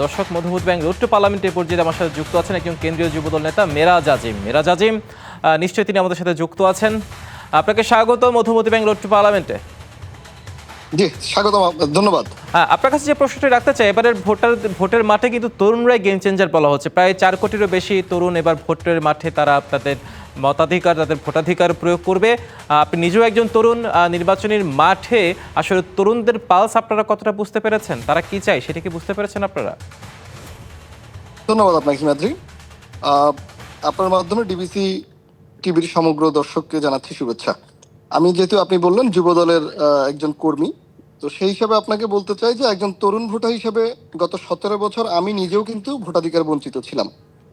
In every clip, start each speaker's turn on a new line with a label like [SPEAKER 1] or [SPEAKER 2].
[SPEAKER 1] দর্শক, Madhumati bank road two পার্লামেন্টের পর্যায়ে আমার সাথে যুক্ত আছেন একজন কেন্দ্রীয় যুবদল নেতা মেরাজ আজিম। মেরাজ আজিম, নিশ্চয়ই তিনি আমাদের সাথে যুক্ত আছেন। আপনাকে স্বাগত মধুমতি ব্যাংক রোড টু পার্লামেন্টে।
[SPEAKER 2] জি, স্বাগত, ধন্যবাদ।
[SPEAKER 1] আপনার কাছে যে প্রশ্নটি রাখতে চাই, এবারের ভোটের মাঠে কিন্তু তরুণরাই গেম চেঞ্জার বলা হচ্ছে। প্রায় 4 কোটিরও বেশি তরুণ এবার ভোটের মাঠে তারা তাদের মতাধিকার, তাদের ভোটাধিকার প্রয়োগ করবে। আপনি নিজেও একজন তরুণ, নির্বাচনের মাঠে আসলে তরুণদের পালস আপনারা কতটা বুঝতে পেরেছেন? তারা কি চায় সেটা কি বুঝতে পেরেছেন আপনারা?
[SPEAKER 2] ধন্যবাদ আপনাকে হিমাদ্রি। আপনার মাধ্যমে ডিবিসি টিভির সমগ্র দর্শককে জানাচ্ছি শুভেচ্ছা। আমি যেহেতু আপনি বললেন যুব দলের একজন কর্মী, তো সেই হিসাবে আপনাকে বলতে চাই যে একজন তরুণ ভোটার হিসেবে গত 17 বছর আমি নিজেও কিন্তু ভোটাধিকার বঞ্চিত ছিলাম।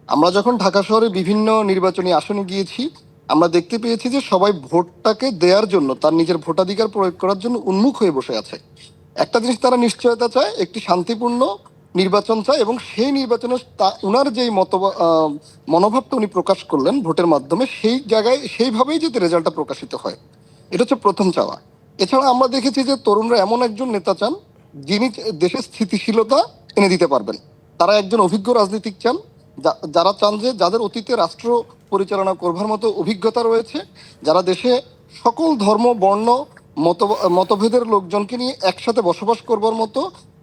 [SPEAKER 2] আমরা যখন ঢাকা শহরে বিভিন্ন নির্বাচনী আসনে গিয়েছি, আমরা দেখতে পেয়েছি যে সবাই ভোটটাকে দেওয়ার জন্য, তার নিজের ভোটাধিকার প্রয়োগ করার জন্য উন্মুখ হয়ে বসে আছে। একটা জিনিস তারা নিশ্চয়তা চায়, একটি শান্তিপূর্ণ নির্বাচন চায়, এবং সেই নির্বাচনে উনার যেই মনোভাবটা উনি প্রকাশ করলেন ভোটের মাধ্যমে, সেই জায়গায় সেইভাবেই যাতে রেজাল্টটা প্রকাশিত হয়, এটা হচ্ছে প্রথম চাওয়া। এছাড়া আমরা দেখেছি যে তরুণরা এমন একজন নেতা চান যিনি দেশের স্থিতিশীলতা এনে দিতে পারবেন। তারা একজন অভিজ্ঞ রাজনীতিক চান, যারা চান যে যাদের অতীতে রাষ্ট্র পরিচালনা করবার মতো অভিজ্ঞতা রয়েছে, যারা দেশে সকল ধর্ম বর্ণ মতভেদের লোকজনকে নিয়ে একসাথে বসবাস করবার মতো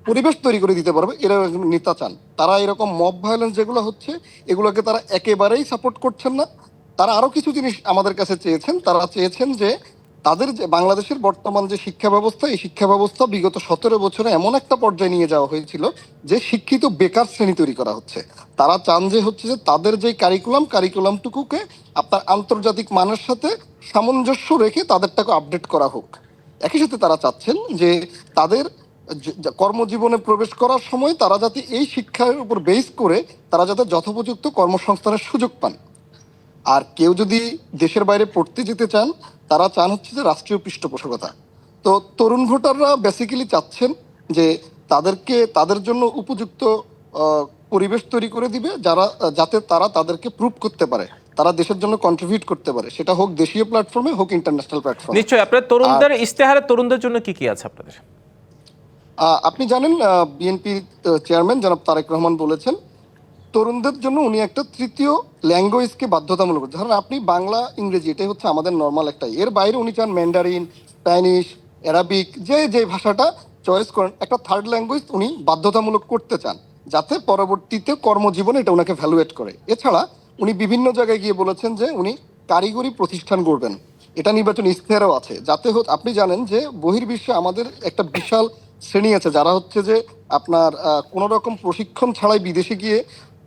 [SPEAKER 2] পরিবেশ তৈরি করে দিতে পারবে, এরা একজন নেতা চান। তারা এরকম মব ভায়োলেন্স যেগুলো হচ্ছে এগুলোকে তারা একেবারেই সাপোর্ট করছেন না। তারা আরো কিছু জিনিস আমাদের কাছে চেয়েছেন। তারা চেয়েছেন যে তাদের যে বাংলাদেশের বর্তমান যে শিক্ষা ব্যবস্থা, এই শিক্ষা ব্যবস্থা বিগত 17 বছরে এমন একটা পর্যায়ে নিয়ে যাওয়া হয়েছিল যে শিক্ষিত বেকার শ্রেণী তৈরি করা হচ্ছে। তারা চান যে হচ্ছে যে তাদের যে কারিকুলামটুকুকে আপনার আন্তর্জাতিক মানের সাথে সামঞ্জস্য রেখে তাদেরটাকে আপডেট করা হোক। একই সাথে তারা চাচ্ছেন যে তাদের কর্মজীবনে প্রবেশ করার সময় তারা যাতে এই শিক্ষার উপর বেস করে তারা যাতে যথোপযুক্ত কর্মসংস্থানের সুযোগ পান। আর কেউ যদি দেশের বাইরে পড়তে যেতে চান, তারা চান হচ্ছে যে রাষ্ট্রীয় পৃষ্ঠপোষকতা। তো তরুণ ভোটাররা বেসিক্যালি চাচ্ছেন যে তাদেরকে তাদের জন্য উপযুক্ত পরিবেশ তৈরি করে দিবে, যাতে তারা তাদেরকে প্রুভ করতে পারে তারা দেশের জন্য কন্ট্রিবিউট করতে পারে, সেটা হোক দেশীয় প্ল্যাটফর্মে হোক ইন্টারন্যাশনাল প্ল্যাটফর্মে।
[SPEAKER 1] নিশ্চয়ই আপনার তরুণদের ইস্তেহারে তরুণদের জন্য কি কি আছে আপনাদের?
[SPEAKER 2] আপনি জানেন বিএনপি চেয়ারম্যান জনাব তারেক রহমান বলেছেন তরুণদের জন্য উনি একটা তৃতীয় ল্যাঙ্গুয়েজকে বাধ্যতামূলক। ধরেন আপনি বাংলা ইংরেজি এটাই হচ্ছে আমাদের নর্মাল একটা, এর বাইরে উনি চান ম্যান্ডারিন, স্প্যানিশ, অ্যারাবিক, যে ভাষাটা চয়েস করেন, একটা থার্ড ল্যাঙ্গুয়েজ উনি বাধ্যতামূলক করতে চান, যাতে পরবর্তীতে কর্মজীবনে এটা ওনাকে ভ্যালুয়েট করে। এছাড়া উনি বিভিন্ন জায়গায় গিয়ে বলেছেন যে উনি কারিগরি প্রতিষ্ঠান গড়বেন, এটা নির্বাচন ইশতেহারেও আছে, যাতে আপনি জানেন যে বহির্বিশ্বে আমাদের একটা বিশাল শ্রেণী আছে যারা হচ্ছে যে আপনার কোনো রকম প্রশিক্ষণ ছাড়াই বিদেশে গিয়ে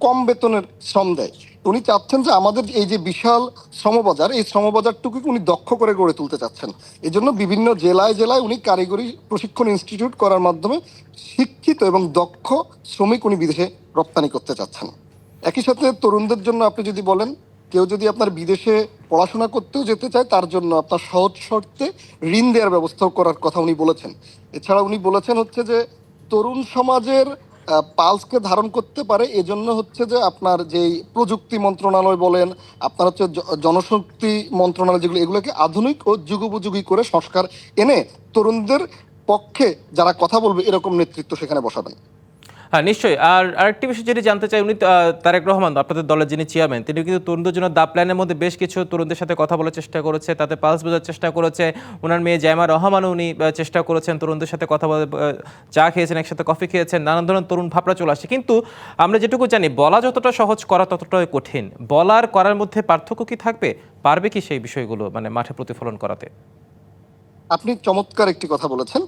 [SPEAKER 2] কম বেতনের শ্রম দেয়। উনি চাচ্ছেন যে আমাদের এই যে বিশাল শ্রমবাজার, এই শ্রমবাজারটুকু উনি দক্ষ করে গড়ে তুলতে চাচ্ছেন। এই জন্য বিভিন্ন জেলায় জেলায় উনি কারিগরি প্রশিক্ষণ ইনস্টিটিউট করার মাধ্যমে শিক্ষিত এবং দক্ষ শ্রমিক উনি বিদেশে রপ্তানি করতে চাচ্ছেন। একই সাথে তরুণদের জন্য আপনি যদি বলেন, কেউ যদি আপনার বিদেশে পড়াশোনা করতেও যেতে চায়, তার জন্য আপনার সহজ শর্তে ঋণ দেওয়ার ব্যবস্থাও করার কথা উনি বলেছেন। এছাড়া উনি বলেছেন হচ্ছে যে তরুণ সমাজের পালসকে ধারণ করতে পারে, এজন্য হচ্ছে যে আপনার যেই প্রযুক্তি মন্ত্রণালয় বলেন, আপনার হচ্ছে জনশক্তি মন্ত্রণালয়, যেগুলো এগুলোকে আধুনিক ও যুগোপযোগী করে সংস্কার এনে তরুণদের পক্ষে যারা কথা বলবে এরকম নেতৃত্ব সেখানে বসাবেন।
[SPEAKER 1] হ্যাঁ, নিশ্চয়ই। আর আরেকটি বিষয় যেটি জানতে চাই, উনি তারেক রহমান আপনাদের দলের যিনি চেয়ারম্যান, তিনি কিন্তু তরুণদের জন্য দা প্ল্যানের মধ্যে বেশ কিছু তরুণদের সাথে কথা বলার চেষ্টা করেছে, তাতে পালস বোঝার চেষ্টা করেছে। ওনার মেয়ে জাইমা রহমানও উনি চেষ্টা করেছেন তরুণদের সাথে কথা বলে, চা খেয়েছেন, একসাথে কফি খেয়েছেন, নানান ধরনের তরুণ ভাবনা চলে আসে। কিন্তু আমরা যেটুকু জানি, বলা যতটা সহজ, করা ততটাই কঠিন। বলার করার মধ্যে পার্থক্য কি থাকবে? পারবে কি সেই বিষয়গুলো মানে মাঠে প্রতিফলন করাতে?
[SPEAKER 2] আপনি চমৎকার একটি কথা বলেছেন।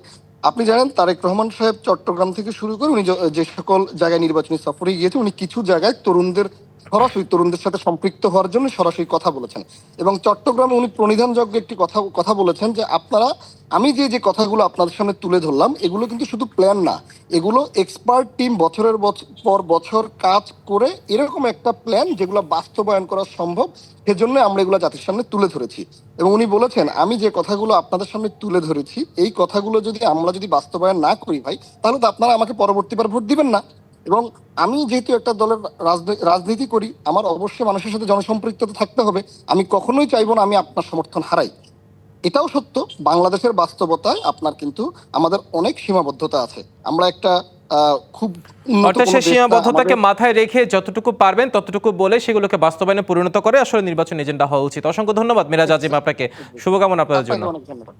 [SPEAKER 2] আপনি জানেন তারেক রহমান সাহেব চট্টগ্রাম থেকে শুরু করে উনি যে সকল জায়গায় নির্বাচনী সফরে গিয়েছে, উনি কিছু জায়গায় তরুণদের সাথে সম্পৃক্ত হওয়ার জন্য সরাসরি কথা বলেছেন। এবং চট্টগ্রামে উনি প্রণিধানযোগ্য একটি কথা বলেছেন যে আমি যে কথাগুলো আপনাদের সামনে তুলে ধরলাম, এগুলো কিন্তু শুধু প্ল্যান না, এগুলো এক্সপার্ট টিম বছরের পর বছর কাজ করে এরকম একটা প্ল্যান যেগুলো বাস্তবায়ন করা সম্ভব, সেজন্য আমরা এগুলো জাতির সামনে তুলে ধরেছি। এবং উনি বলেছেন আমি যে কথাগুলো আপনাদের সামনে তুলে ধরেছি, এই কথাগুলো আমরা যদি বাস্তবায়ন না করি ভাই, তাহলে তো আপনারা আমাকে পরবর্তীবার ভোট দিবেন না। এবং আমি যেহেতু একটা দলের রাজনীতি করি, আমার অবশ্যই মানুষের সাথে জনসম্পৃক্ততা থাকতে হবে। আমি কখনোই চাইবো না আমি আপনার সমর্থন হারাই। এটাও সত্য, বাংলাদেশের বাস্তবতায় আপনার কিন্তু আমাদের অনেক সীমাবদ্ধতা আছে। আমরা একটা খুব উন্নত
[SPEAKER 1] অর্থাৎ
[SPEAKER 2] কোনো
[SPEAKER 1] সে
[SPEAKER 2] দেশ না।
[SPEAKER 1] সীমাবদ্ধতাকে
[SPEAKER 2] আমাদের
[SPEAKER 1] মাথায় রেখে যতটুকু পারবেন ততটুকু বলে সেগুলোকে বাস্তবায়নে পরিণত করে আসলে নির্বাচন এজেন্ডা হওয়া উচিত। অসংখ্য ধন্যবাদ মিরাজ আজিম আপনাকে, শুভকামনা আপনাদের জন্য।
[SPEAKER 2] আপনাকে অনেক ধন্যবাদ।